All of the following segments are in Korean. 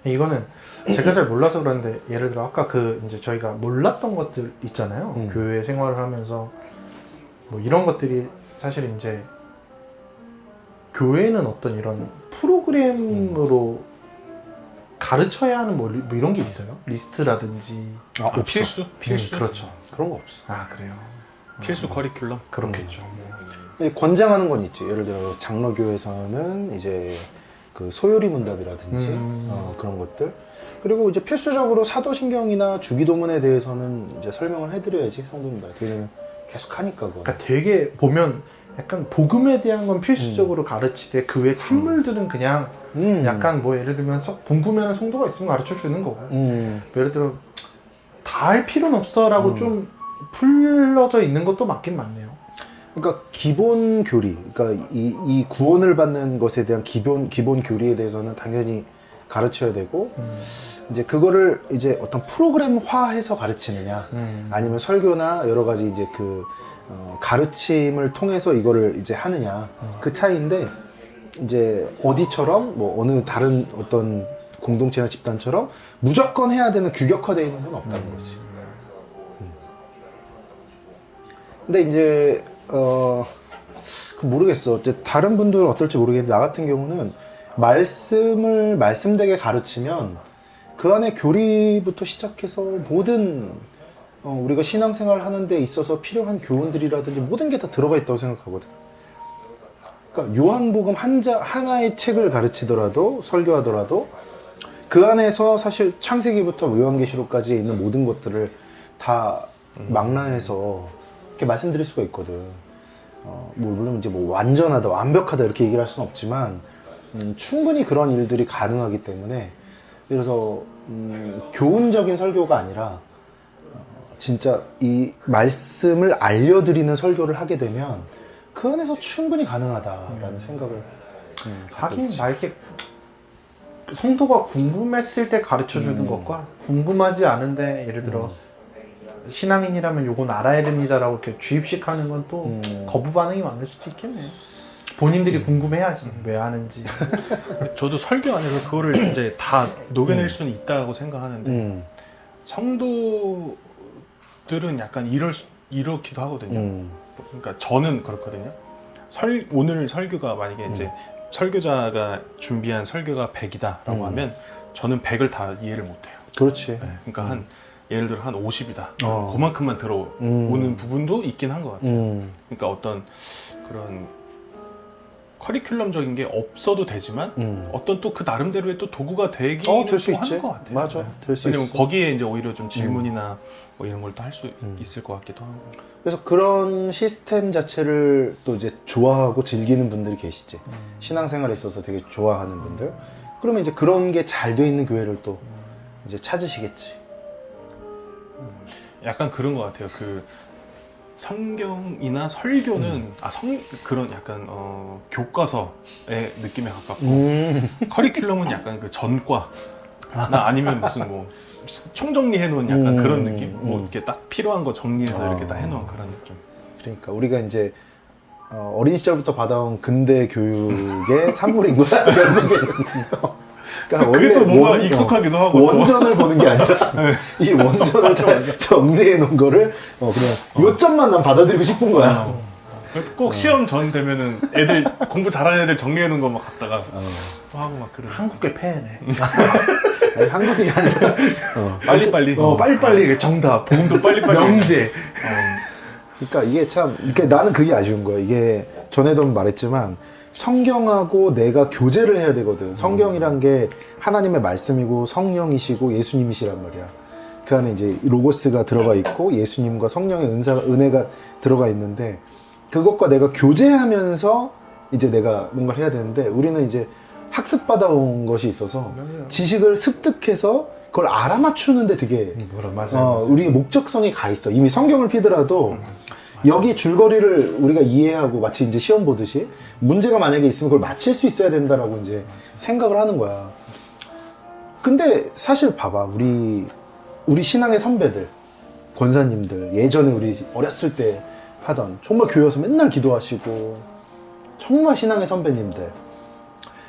이거는 제가 잘 몰라서 그런데 예를 들어 아까 그 이제 저희가 몰랐던 것들 있잖아요. 교회 생활을 하면서 뭐 이런 것들이 사실 이제 교회는 어떤 이런 프로그램으로 가르쳐야 하는 뭐 이런 게 있어요? 리스트라든지. 필수? 그렇죠. 그런 거 없어. 아 그래요. 필수 커리큘럼? 그렇겠죠. 권장하는 건 있지. 예를 들어 장로교에서는 이제 그 소요리 문답이라든지 그런 것들. 그리고 이제 필수적으로 사도신경이나 주기도문에 대해서는 이제 설명을 해드려야지 성도님들한테. 왜냐면 계속 하니까 그거. 그러니까 되게 보면 약간 복음에 대한 건 필수적으로 가르치되 그 외 산물들은 그냥 약간 뭐 예를 들면 궁금해하는 성도가 있으면 가르쳐 주는 거고 예를 들어 다 할 필요는 없어라고 좀 풀려져 있는 것도 맞긴 맞네요. 그러니까 기본 교리, 그러니까 이 구원을 받는 것에 대한 기본 교리에 대해서는 당연히 가르쳐야 되고 이제 그거를 이제 어떤 프로그램화해서 가르치느냐 아니면 설교나 여러 가지 이제 그 가르침을 통해서 이거를 이제 하느냐 그 차이인데 이제 어디처럼 뭐 어느 다른 어떤 공동체나 집단처럼 무조건 해야 되는 규격화되어 있는 건 없다는 거지. 근데 이제 모르겠어. 이제 다른 분들은 어떨지 모르겠는데 나 같은 경우는 말씀을 말씀되게 가르치면 그 안에 교리부터 시작해서 모든 우리가 신앙생활 하는 데 있어서 필요한 교훈들이라든지 모든 게 다 들어가 있다고 생각하거든. 그러니까 요한복음 하나의 책을 가르치더라도 설교하더라도 그 안에서 사실 창세기부터 요한계시록까지 있는 모든 것들을 다 망라해서 이렇게 말씀드릴 수가 있거든. 물론 이제 뭐 완전하다, 완벽하다 이렇게 얘기를 할 수는 없지만 충분히 그런 일들이 가능하기 때문에 그래서 교훈적인 설교가 아니라 진짜 이 말씀을 알려드리는 설교를 하게 되면 그 안에서 충분히 가능하다라는 생각을 하긴 막 이렇게 성도가 궁금했을 때 가르쳐 주는 것과 궁금하지 않은데 예를 들어 신앙인이라면 요건 알아야 됩니다라고 이렇게 주입식 하는 건 또 거부 반응이 많을 수도 있겠네요. 본인들이 궁금해야지 왜 하는지. 저도 설교 안에서 그거를 이제 다 녹여낼 수는 있다고 생각하는데 성도들은 약간 이렇기도 하거든요. 그러니까 저는 그렇거든요. 오늘 설교가 만약에 이제 설교자가 준비한 설교가 100이다라고 하면 저는 100을 다 이해를 못해요. 그렇지. 네, 그러니까 예를 들어 한 50이다. 그만큼만 들어오는 부분도 있긴 한 것 같아요. 그러니까 어떤 그런 커리큘럼적인 게 없어도 되지만 어떤 또 그 나름대로의 또 도구가 되기는 될 수 또 하는 있지. 것 같아요. 맞아. 네. 될 수 왜냐면 있어. 거기에 이제 오히려 좀 질문이나 뭐 이런 걸 또 할 수 있을 것 같기도 하고. 그래서 그런 시스템 자체를 또 이제 좋아하고 즐기는 분들이 계시지. 신앙생활에 있어서 되게 좋아하는 분들. 그러면 이제 그런 게 잘 돼 있는 교회를 또 이제 찾으시겠지. 약간 그런 것 같아요. 그 성경이나 설교는 그런 약간 교과서의 느낌에 가깝고 커리큘럼은 약간 그 전과나 아니면 무슨 뭐 총정리해 놓은 약간 그런 느낌. 뭐 이렇게 딱 필요한 거 정리해서 이렇게 딱 해놓은 그런 느낌. 그러니까 우리가 이제 어린 시절부터 받아온 근대 교육의 산물인 거야. 결국에는. 그러니까 그게 또 뭔가 원래 익숙하기도 하고 원전을 보는 게 아니라 이 원전을 잘 정리해 놓은 거를 그냥 요점만 난 받아들이고 싶은 거야. 꼭 시험 전 되면은 애들 공부 잘하는 애들 정리해 놓은 거 막 갖다가 또 하고 막 그런. 한국의 폐해네. 아니, 한국이 아니라 빨리빨리. 빨리빨리 정답. 공도 빨리빨리. 명제. 그러니까 이게 참, 그러니까 나는 그게 아쉬운 거야. 이게 전에도 말했지만 성경하고 내가 교제를 해야 되거든. 성경이란 게 하나님의 말씀이고 성령이시고 예수님이시란 말이야. 그 안에 이제 로고스가 들어가 있고 예수님과 성령의 은혜가 들어가 있는데 그것과 내가 교제하면서 이제 내가 뭔가를 해야 되는데 우리는 이제 학습받아온 것이 있어서 지식을 습득해서 그걸 알아맞추는데 되게 우리의 목적성이 가 있어. 이미 성경을 피더라도 여기 줄거리를 우리가 이해하고 마치 이제 시험 보듯이 문제가 만약에 있으면 그걸 맞힐 수 있어야 된다라고 이제 생각을 하는 거야. 근데 사실 봐봐. 우리 신앙의 선배들, 권사님들, 예전에 우리 어렸을 때 하던 정말 교회 와서 맨날 기도하시고 정말 신앙의 선배님들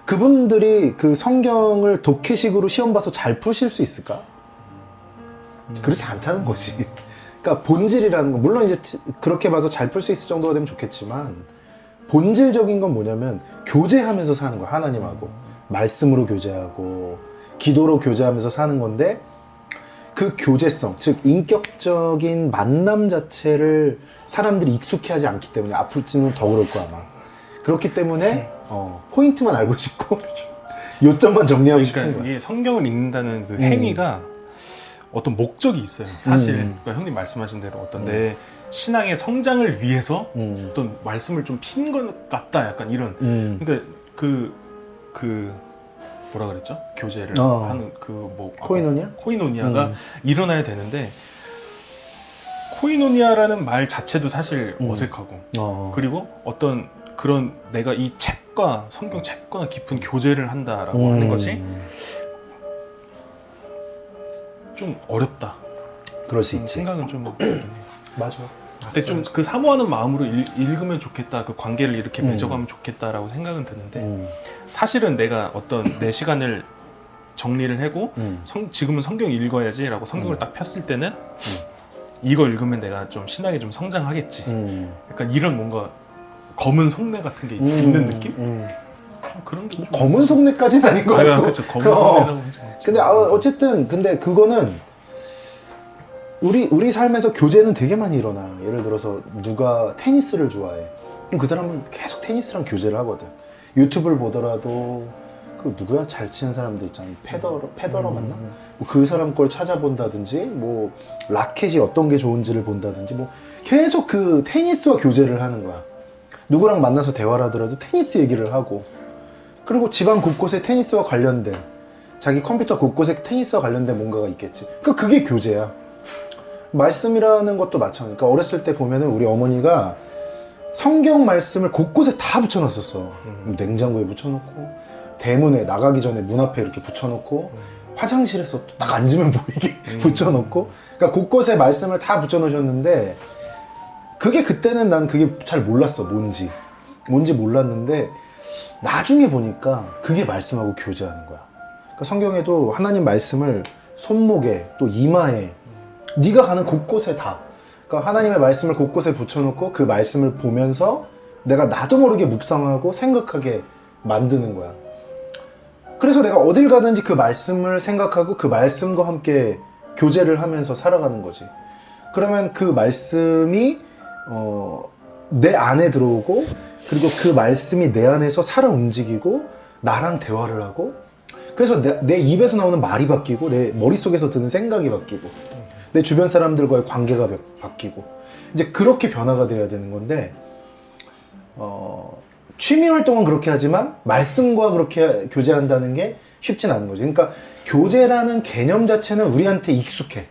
그분들이 그 성경을 독해식으로 시험 봐서 잘 푸실 수 있을까? 그렇지 않다는 거지. 그러니까 본질이라는 거, 물론 이제 그렇게 봐서 잘 풀 수 있을 정도가 되면 좋겠지만, 본질적인 건 뭐냐면 교제하면서 사는 거야. 하나님하고 말씀으로 교제하고 기도로 교제하면서 사는 건데, 그 교제성, 즉 인격적인 만남 자체를 사람들이 익숙해하지 않기 때문에 앞으로는 더 그럴 거야 아마. 그렇기 때문에 포인트만 알고 싶고 요점만 정리하고 싶은 그러니까 거야. 이게 성경을 읽는다는 그 행위가 어떤 목적이 있어요. 사실 그러니까 형님 말씀하신 대로 어떤 내 신앙의 성장을 위해서 어떤 말씀을 좀 핀 것 같다. 약간 이런. 그러니까 그 뭐라 그랬죠? 교제를 하는 그 뭐 코이노니아? 코이노니아가 일어나야 되는데, 코이노니아라는 말 자체도 사실 어색하고 그리고 어떤 그런 내가 이 책과 성경 책과 깊은 교제를 한다라고 하는 것이 좀 어렵다. 그럴 수 있지. 생각은 좀 맞아. 근데 좀 그 사모하는 마음으로 읽으면 좋겠다. 그 관계를 이렇게 맺어가면 좋겠다라고 생각은 드는데 사실은 내가 어떤 내 시간을 정리를 하고 지금은 성경 읽어야지라고 성경을 딱 폈을 때는 이거 읽으면 내가 좀 신앙이 좀 성장하겠지. 약간 이런 뭔가 검은 속내 같은 게 있는 느낌? 좀 그런 게 좀 검은 속내까지는 아닌 것 같고. 그렇죠. 검은 속내라고 근데 어쨌든 근데 그거는 우리 삶에서 교제는 되게 많이 일어나. 예를 들어서 누가 테니스를 좋아해. 그럼 그 사람은 계속 테니스랑 교제를 하거든. 유튜브를 보더라도 그 누구야? 잘 치는 사람들 있잖아. 페더러 맞나? 뭐 그 사람 걸 찾아본다든지, 뭐 라켓이 어떤 게 좋은지를 본다든지, 뭐 계속 그 테니스와 교제를 하는 거야. 누구랑 만나서 대화를 하더라도 테니스 얘기를 하고, 그리고 집안 곳곳에 테니스와 관련된, 자기 컴퓨터 곳곳에 테니스와 관련된 뭔가가 있겠지. 그게 교제야. 말씀이라는 것도 마찬가지야. 그러니까 어렸을 때 보면은 우리 어머니가 성경 말씀을 곳곳에 다 붙여놨었어. 냉장고에 붙여놓고, 대문에 나가기 전에 문 앞에 이렇게 붙여놓고, 화장실에서 딱 앉으면 보이게 붙여놓고, 그러니까 곳곳에 말씀을 다 붙여놓으셨는데, 그게 그때는 난 그게 잘 몰랐어. 뭔지 몰랐는데, 나중에 보니까 그게 말씀하고 교제하는 거야. 그러니까 성경에도 하나님 말씀을 손목에 또 이마에 네가 가는 곳곳에 다, 그러니까 하나님의 말씀을 곳곳에 붙여놓고 그 말씀을 보면서 내가 나도 모르게 묵상하고 생각하게 만드는 거야. 그래서 내가 어딜 가든지 그 말씀을 생각하고 그 말씀과 함께 교제를 하면서 살아가는 거지. 그러면 그 말씀이 내 안에 들어오고, 그리고 그 말씀이 내 안에서 살아 움직이고 나랑 대화를 하고, 그래서 내 입에서 나오는 말이 바뀌고 내 머릿속에서 드는 생각이 바뀌고 내 주변 사람들과의 관계가 바뀌고, 이제 그렇게 변화가 돼야 되는 건데, 취미 활동은 그렇게 하지만 말씀과 그렇게 교제한다는 게 쉽진 않은 거죠. 그러니까 교제라는 개념 자체는 우리한테 익숙해.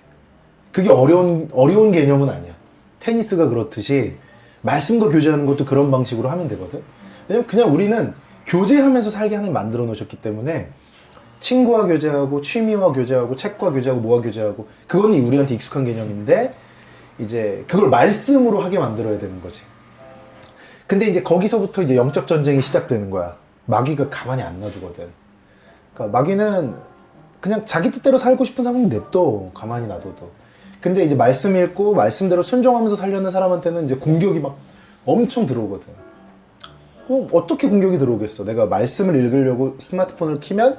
그게 어려운 개념은 아니야. 테니스가 그렇듯이 말씀과 교제하는 것도 그런 방식으로 하면 되거든. 왜냐면 그냥 우리는 교제하면서 살게 하나님 만들어 놓으셨기 때문에, 친구와 교제하고 취미와 교제하고 책과 교제하고 뭐와 교제하고, 그거는 우리한테 익숙한 개념인데 이제 그걸 말씀으로 하게 만들어야 되는 거지. 근데 이제 거기서부터 이제 영적 전쟁이 시작되는 거야. 마귀가 가만히 안 놔두거든. 그러니까 마귀는 그냥 자기 뜻대로 살고 싶은 사람은 냅둬, 가만히 놔둬도. 근데 이제 말씀 읽고 말씀대로 순종하면서 살려는 사람한테는 이제 공격이 막 엄청 들어오거든. 어떻게 공격이 들어오겠어? 내가 말씀을 읽으려고 스마트폰을 켜면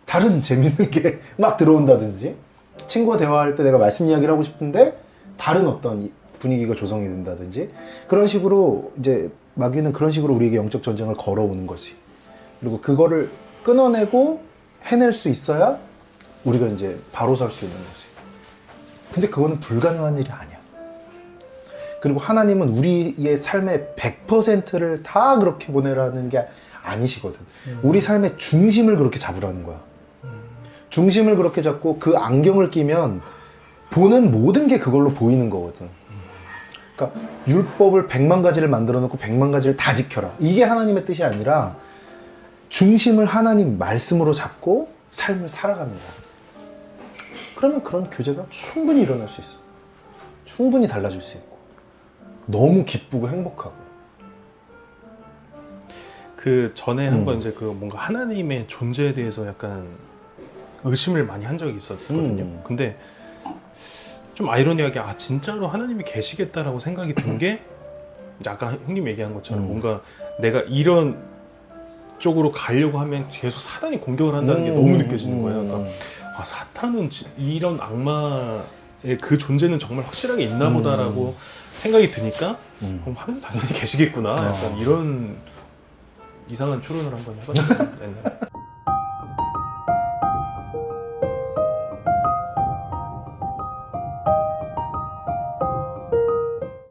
다른 재밌는 게 막 들어온다든지, 친구와 대화할 때 내가 말씀 이야기를 하고 싶은데 다른 어떤 분위기가 조성이 된다든지, 그런 식으로 이제 마귀는 그런 식으로 우리에게 영적 전쟁을 걸어오는 거지. 그리고 그거를 끊어내고 해낼 수 있어야 우리가 이제 바로 설 수 있는 거지. 근데 그거는 불가능한 일이 아니야. 그리고 하나님은 우리의 삶의 100%를 다 그렇게 보내라는 게 아니시거든. 우리 삶의 중심을 그렇게 잡으라는 거야. 중심을 그렇게 잡고 그 안경을 끼면 보는 모든 게 그걸로 보이는 거거든. 그러니까 율법을 100만 가지를 만들어 놓고 100만 가지를 다 지켜라, 이게 하나님의 뜻이 아니라 중심을 하나님 말씀으로 잡고 삶을 살아가는 거야. 그러면 그런 교제가 충분히 일어날 수 있어. 충분히 달라질 수 있고 너무 기쁘고 행복하고. 그 전에 한번 이제 그 뭔가 하나님의 존재에 대해서 약간 의심을 많이 한 적이 있었거든요. 근데 좀 아이러니하게 아 진짜로 하나님이 계시겠다라고 생각이 든 게 아까 형님 얘기한 것처럼 뭔가 내가 이런 쪽으로 가려고 하면 계속 사단이 공격을 한다는 게 너무 느껴지는 거예요. 그러니까 아 사탄은 이런 악마의 그 존재는 정말 확실하게 있나 보다라고 생각이 드니까 그럼 하나님 당연히 계시겠구나. 약간 이런 이상한 추론을 한번 해봤어요. 옛날에.